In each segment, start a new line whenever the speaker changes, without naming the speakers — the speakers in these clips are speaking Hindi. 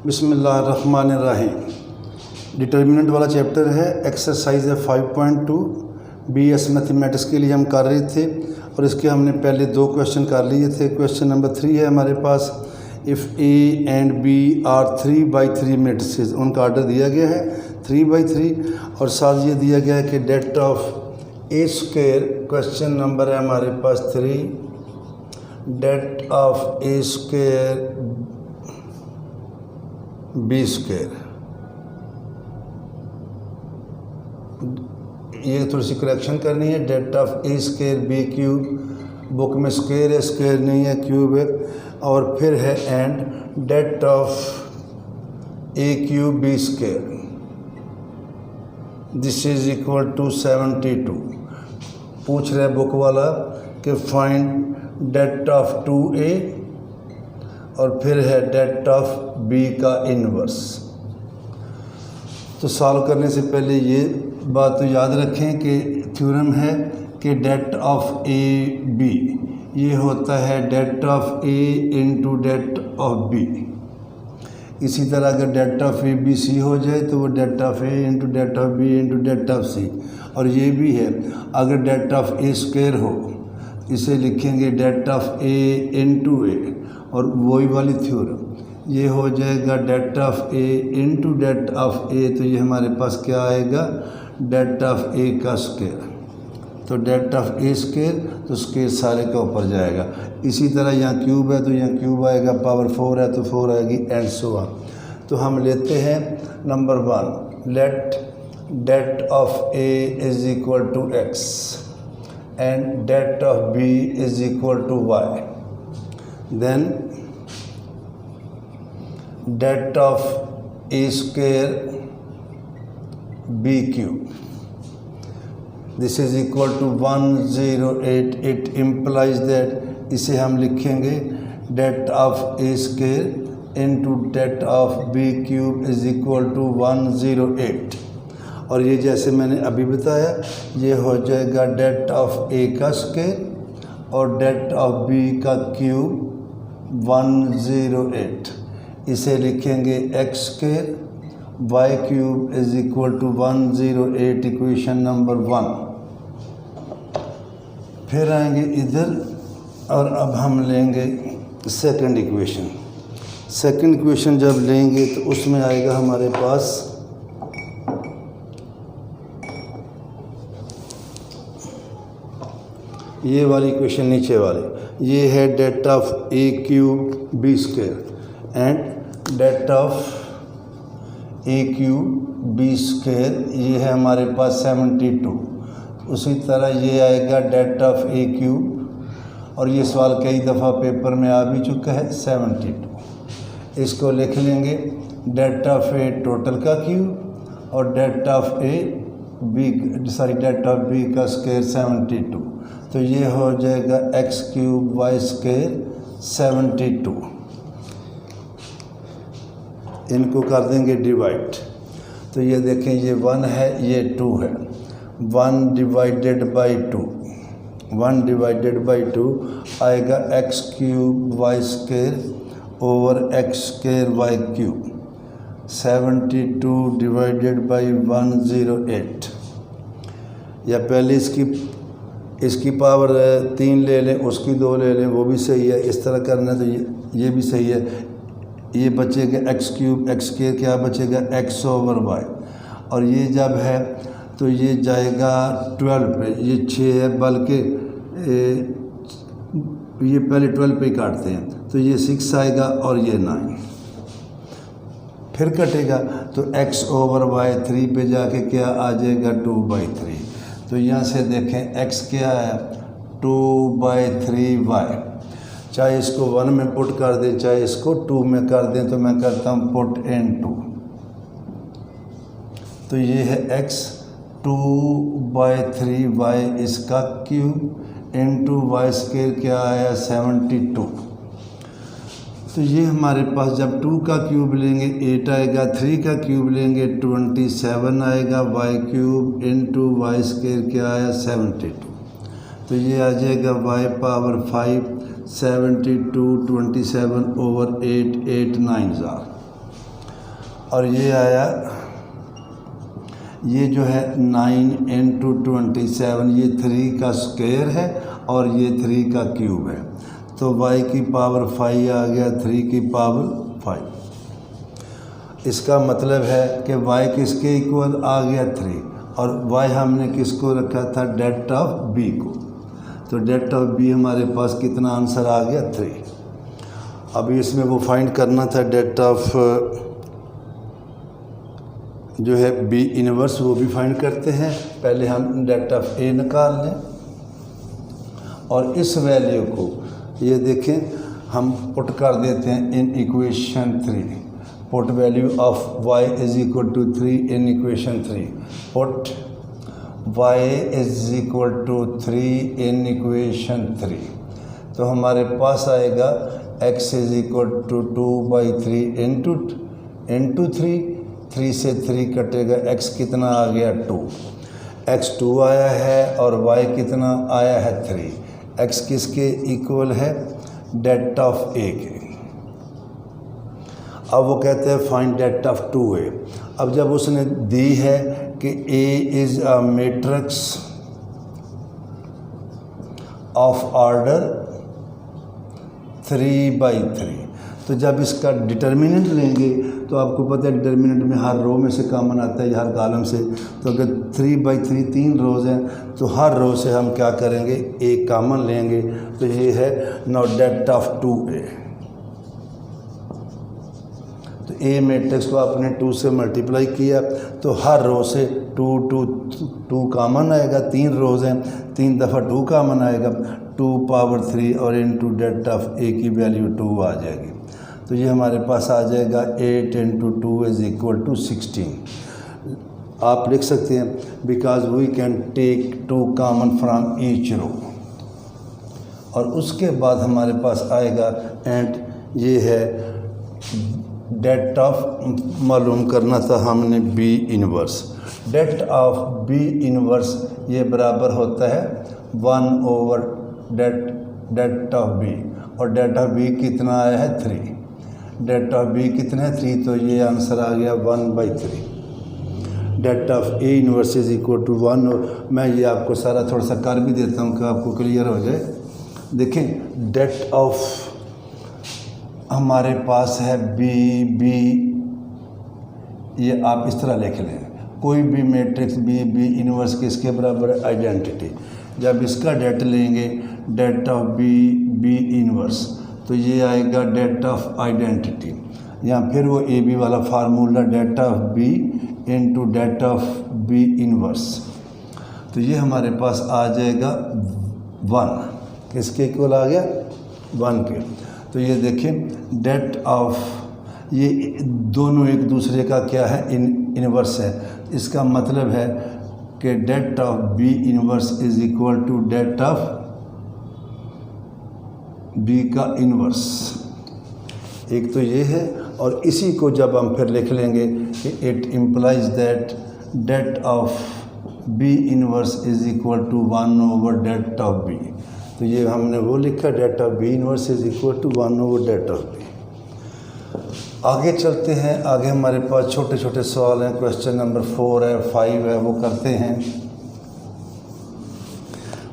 बिस्मिल्लाहिर्रहमानिर्रहीम। डिटर्मिनेंट वाला चैप्टर है, एक्सरसाइज है 5.2 BS मैथमेटिक्स के लिए हम कर रहे थे और इसके हमने पहले 2 क्वेश्चन कर लिए थे। क्वेश्चन नंबर 3 है हमारे पास, if A and B are 3/3 matrices, उनका आर्डर दिया गया है 3/3 और साथ ये दिया गया है कि det of A square, question number है हमारे पास 3, det of A square B square. ये थोड़ी सी करेक्शन करनी है। Det of A square B cube, book में स्क्वायर है, स्क्वायर नहीं है, क्यूब है। और फिर है and det of A cube B square, this is equal to 72। पूछ रहे बुक वाला कि फाइंड डेट ऑफ 2A और फिर है डेट ऑफ B का इन्वर्स। तो सॉल्व करने से पहले ये बात तो याद रखें कि थ्योरम है कि डेट ऑफ A B ये होता है det of A into det of B। इसी तरह अगर det of A B C हो जाए तो वो det of A into det of B into det of C। और ये भी है, अगर डेट ऑफ A स्क्वायर हो इसे लिखेंगे det of A into A, और वही वाली थ्योरम ये हो जाएगा det of A into det of A। तो ये हमारे पास क्या आएगा, डेट ऑफ A का स्क्वायर। तो डेट ऑफ A स्क्वायर, तो स्क्वायर सारे का ऊपर जाएगा। इसी तरह यहाँ क्यूब है तो यहाँ क्यूब आएगा, पावर 4 है तो 4 आएगी, एंड सो ऑन। तो हम लेते हैं number 1, let det of A is equal to X and det of B is equal to Y। Then det of A square B cube, this is equal to 108। It implies that, इसे हम लिखेंगे det of A square into det of B cube is equal to 108। और ये जैसे मैंने अभी बताया ये हो जाएगा डेट ऑफ A का स्क्वायर और डेट ऑफ B का क्यूब 108। इसे लिखेंगे x square y cube is equal to 108, equation number 1। फिर आएंगे इधर और अब हम लेंगे सेकंड इक्वेशन। सेकंड इक्वेशन जब लेंगे तो उसमें आएगा हमारे पास ये वाली इक्वेशन, नीचे वाली ये है det of A cube B square and det of A cube B square, ये है हमारे पास 72। उसी तरह ये आएगा डेट ऑफ A क्यूब, और ये सवाल कई दफ़ा पेपर में आ भी चुका है, 72। इसको लिख लेंगे डेट ऑफ A टोटल का क्यूब और det of det of B का स्क्वायर 72। तो ये हो जाएगा x क्यूब y स्क्वायर 72। इनको कर देंगे डिवाइड, तो ये देखें ये 1 है ये 2 है, 1 डिवाइडेड बाई 2, 1 डिवाइडेड बाई 2 आएगा x cube y square over x square y cube. 72 divided by 108, या पहले इसकी पावर 3 ले लें, उसकी 2 ले लें, वो भी सही है। इस तरह करना तो ये भी सही है। ये बचेगा x क्यूब, x स्क्वायर क्या बचेगा x ओवर y, और ये जब है तो ये जाएगा 12 पे, ये 6 है, बल्कि ये पहले 12 पे काटते हैं तो ये 6 आएगा और ये 9 फिर कटेगा तो x ओवर y 3 पे जाके क्या आ जाएगा 2/3। तो यहाँ से देखें x क्या है 2/3y। चाहे इसको 1 में पुट कर दें चाहे इसको 2 में कर दें, तो मैं करता हूँ पुट इन 2। तो ये है x 2/3y इसका क्यूब इंटू y स्क्वायर क्या आया 72। तो ये हमारे पास जब 2 का क्यूब लेंगे 8 आएगा, 3 का क्यूब लेंगे 27 आएगा, y cube into y square क्या आया 72। तो ये आ जाएगा y पावर 5 72 27 ओवर 8 8 9 ज़ार। और ये आया, ये जो है 9 × 27, ये 3 का स्क्वायर है और ये 3 का क्यूब है, तो y की पावर 5 आ गया, 3 की पावर 5। इसका मतलब है कि y किसके इक्वल आ गया 3, और y हमने किसको रखा था, det ऑफ b को, तो det ऑफ b हमारे पास कितना आंसर आ गया 3। अभी इसमें वो फाइंड करना था det ऑफ जो है b इनवर्स, वो भी फाइंड करते हैं। पहले हम det ऑफ a निकाल लें और इस वैल्यू को ये देखें हम पुट कर देते हैं in equation 3। Put value of y is equal to 3 in equation 3। Put y is equal to 3 in equation 3, तो हमारे पास आएगा x is equal to 2/3 into 3 से 3 कटेगा, x कितना आ गया 2, x 2 आया है और y कितना आया है 3। x किसके इक्वल है, det ऑफ a के। अब वो कहते हैं फाइंड det ऑफ 2a। अब जब उसने दी है कि a is a matrix of order 3/3, तो जब इसका डिटर्मिनेंट लेंगे तो आपको पता है डिटर्मिनेंट में हर रो में से कॉमन आता है, हर कॉलम से, तो अगर 3/3 3 रोज़ हैं तो हर रो से हम क्या करेंगे, एक कॉमन लेंगे, तो ये है नाउ det ऑफ 2a। तो a मैट्रिक्स को आपने 2 से मल्टीप्लाई किया तो हर रो से 2 कॉमन आएगा, 3 रोज़ हैं, 3 दफ़ा 2 कॉमन आएगा, 2⁻3 और इंटू det ऑफ a की वैल्यू 2 आ जाएगी। तो ये हमारे पास आ जाएगा 8 × 2 इज़ इक्वल टू 16। आप लिख सकते हैं because we can take 2 common from each row, और उसके बाद हमारे पास आएगा एंड ये है det ऑफ मालूम करना था हमने b inverse. det of b inverse ये बराबर होता है 1/det ऑफ b, और det ऑफ b कितना आया है 3, det ऑफ b कितना है 3, तो ये आंसर आ गया 1/3। det of a inverse is equal to 1। मैं ये आपको सारा थोड़ा सा कर भी देता हूँ कि आपको क्लियर हो जाए। देखें det ऑफ हमारे पास है b, ये आप इस तरह लिख लें, कोई भी मैट्रिक्स b इनवर्स किसके बराबर है, आइडेंटिटी। जब इसका det लेंगे det ऑफ b इनवर्स, तो ये आएगा det ऑफ आइडेंटिटी, या फिर वो ए बी वाला formula det of b into det of b inverse, तो ये हमारे पास आ जाएगा 1। किसके इक्वल आ गया, 1 के। तो ये देखें det ऑफ, ये दोनों एक दूसरे का क्या है, इनवर्स है। इसका मतलब है कि det of b inverse is equal to det of b का इनवर्स। एक तो ये है, और इसी को जब हम फिर लिख लेंगे कि it implies that det of b inverse is equal to 1/det of b, तो ये हमने वो लिखा det of b inverse is equal to 1/det of b। आगे चलते हैं, आगे हमारे पास छोटे छोटे सवाल हैं। क्वेश्चन नंबर 4 है, 5 है, वो करते हैं।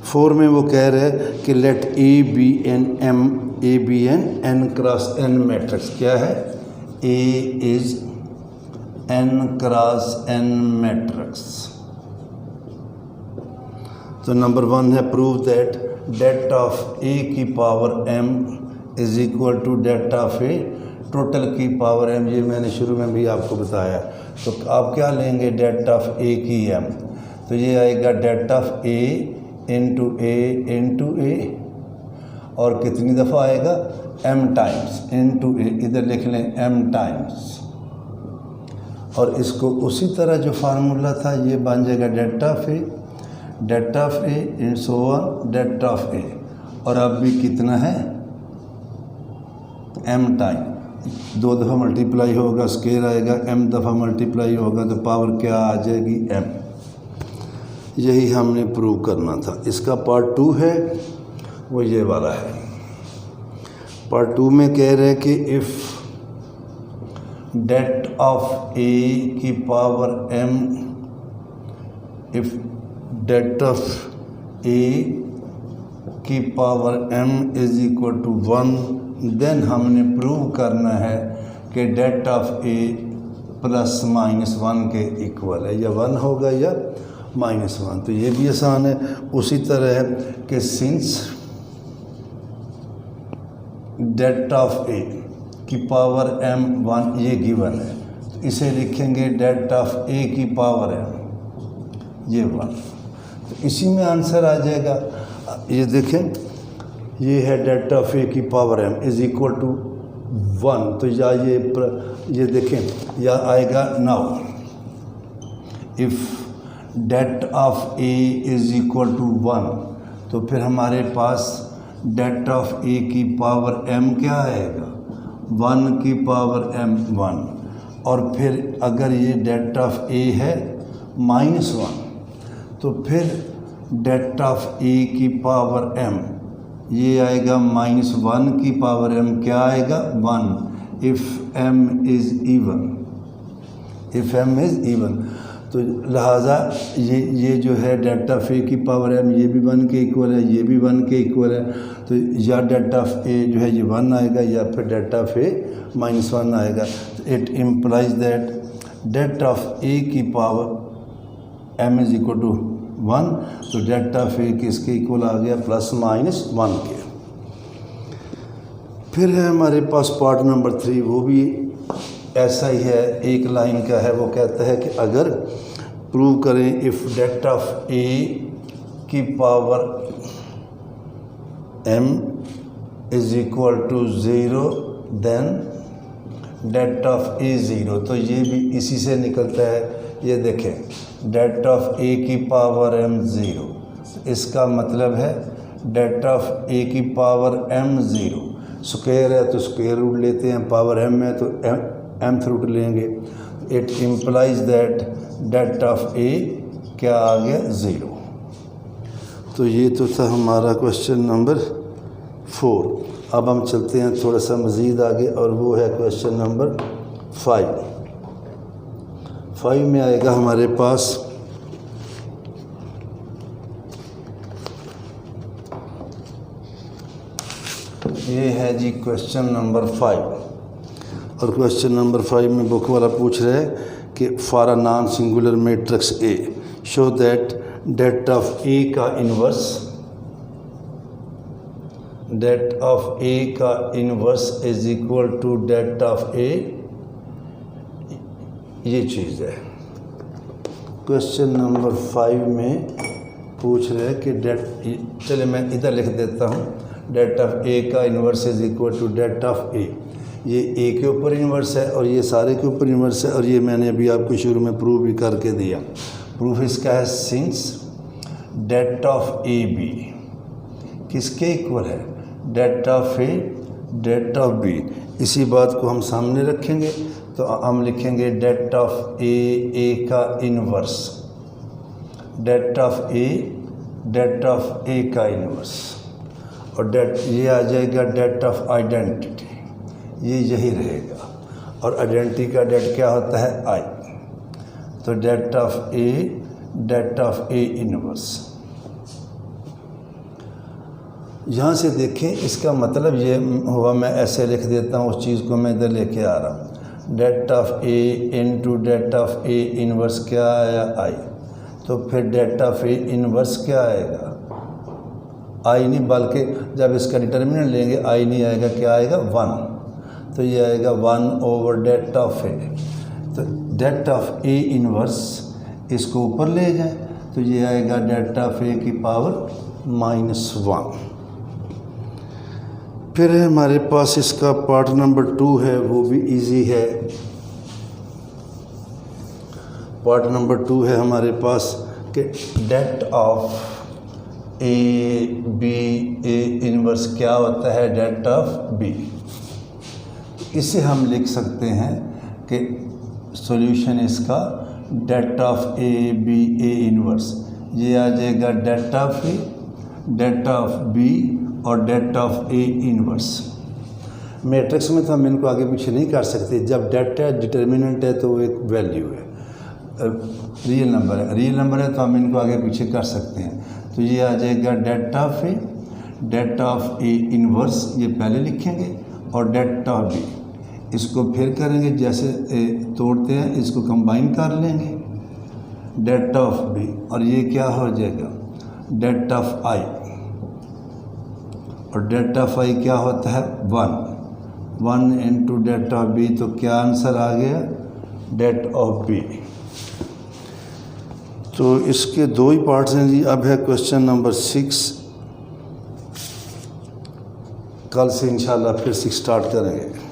4 में वो कह रहे हैं कि let A B N n cross n matrix. क्या है, a is n cross n matrix. तो नंबर 1 है prove that det of a की power m is equal to det of a total की पावर m। ये मैंने शुरू में भी आपको बताया। तो आप क्या लेंगे, det ऑफ a की m, तो ये आएगा det of a into a, और कितनी दफ़ा आएगा, m टाइम्स इंटू a, इधर लिख लें m टाइम्स, और इसको उसी तरह जो फार्मूला था ये बन जाएगा det of a in so on det of a, और अब भी कितना है, m टाइम, 2 दफ़ा मल्टीप्लाई होगा स्केयर आएगा, m दफ़ा मल्टीप्लाई होगा तो पावर क्या आ जाएगी, m। यही हमने प्रूव करना था। इसका पार्ट 2 है, वो ये वाला है। पार्ट 2 में कह रहे हैं कि इफ़ डेट ऑफ ए की power m, if det of A की power m is equal to 1, then हमने प्रूव करना है कि det of A plus minus 1 के इक्वल है, या 1 होगा या -1। तो ये भी आसान है। उसी तरह है कि सिंस डेट ऑफ ए की पावर m 1 ये गिवन है, तो इसे लिखेंगे डेट ऑफ ए की पावर m ये 1, तो इसी में आंसर आ जाएगा। ये देखें, ये है डेट ऑफ ए की power m is equal to 1, तो या ये देखें या आएगा now if det of A is equal to 1, तो फिर हमारे पास डेट ऑफ ए की पावर m क्या आएगा, 1 की पावर m 1, और फिर अगर ये डेट ऑफ ए है -1, तो फिर डेट ऑफ ए की पावर m ये आएगा -1 की पावर m क्या आएगा 1, if m is even, if m is even. तो लिहाजा ये जो है डेट ऑफ ए की पावर m ये भी 1 के इक्वल है, ये भी 1 के इक्वल है, तो या डेट ऑफ ए जो है ये 1 आएगा या फिर डेट ऑफ ए -1 आएगा। तो it implies that det of A की power m is equal to 1, तो डेट ऑफ ए किसके इक्वल आ गया, ±1 के। फिर है हमारे पास पार्ट नंबर 3, वो भी ऐसा ही है, एक लाइन का है। वो कहता है कि अगर प्रूव करें इफ़ डेट ऑफ ए की power m is equal to 0 then det of A 0, तो ये भी इसी से निकलता है। ये देखें, डेट ऑफ ए की पावर m 0, इसका मतलब है डेट ऑफ ए की पावर m 0, स्क्वायर है तो स्क्वायर रूट लेते हैं, पावर m है तो mth रूट लेंगे। It implies that det of A क्या आ गया 0। तो ये तो था हमारा क्वेश्चन नंबर 4। अब हम चलते हैं थोड़ा सा मज़ीद आगे, और वो है क्वेश्चन नंबर 5। 5 में आएगा हमारे पास ये है जी क्वेश्चन नंबर 5, और क्वेश्चन नंबर 5 में बुक वाला पूछ रहा है कि for a non singular matrix A show that det of A का इन्वर्स, डेट ऑफ ए का inverse is equal to det of A, ये चीज़ है। क्वेश्चन नंबर 5 में पूछ रहे हैं कि चले मैं इधर लिख देता हूँ, डेट ऑफ ए का inverse is equal to det of A. ये ए के ऊपर इन्वर्स है और ये सारे के ऊपर इन्वर्स है, और ये मैंने अभी आपको शुरू में प्रूव भी करके दिया। प्रूफ इसका है since det of A B किसके इक्वल है, det of A det of B. इसी बात को हम सामने रखेंगे तो हम लिखेंगे डेट ऑफ ए का इन्वर्स, डेट ऑफ ए का इन्वर्स, और डेट ये आ जाएगा डेट ऑफ आइडेंटिटी, ये यही रहेगा। और आइडेंटिटी का डेट क्या होता है आई, तो डेट ऑफ ए इन्वर्स। यहाँ से देखें, इसका मतलब ये हुआ, मैं ऐसे लिख देता हूँ, उस चीज़ को मैं इधर लेके आ रहा हूँ। Det of A into det of A inverse क्या आया आई, तो फिर डेट ऑफ ए इन्वर्स क्या आएगा आई नहीं, बल्कि जब इसका डिटर्मिनेंट लेंगे आई नहीं आएगा, क्या आएगा 1, तो ये आएगा 1 ओवर डेट ऑफ ए। तो डेट ऑफ ए इन्वर्स इसको ऊपर ले जाएं तो ये आएगा डेट ऑफ ए की पावर -1। फिर है हमारे पास इसका पार्ट नंबर 2 है, वो भी इजी है। पार्ट नंबर 2 है हमारे पास कि det of A B, A inverse क्या होता है डेट ऑफ बी। इसे हम लिख सकते हैं कि सॉल्यूशन इसका det of A B A inverse, ये आ जाएगा det of A, det of B और det of A inverse. Matrix में तो हम इनको आगे पीछे नहीं कर सकते। जब डेट है डिटर्मिनेंट है तो वो एक वैल्यू है, रियल नंबर है। रियल नंबर है तो हम इनको आगे पीछे कर सकते हैं। तो ये आ जाएगा डेट ऑफ ए इनवर्स, ये पहले लिखेंगे, और डेट ऑफ बी इसको फिर करेंगे, जैसे तोड़ते हैं इसको कंबाइन कर लेंगे, डेट ऑफ बी, और ये क्या हो जाएगा डेट ऑफ आई, और डेट ऑफ आई क्या होता है 1 इंटू डेट ऑफ बी, तो क्या आंसर आ गया डेट ऑफ बी। तो इसके दो ही पार्ट्स हैं जी। अब है क्वेश्चन नंबर 6, कल से इंशाल्लाह फिर 6 स्टार्ट करेंगे।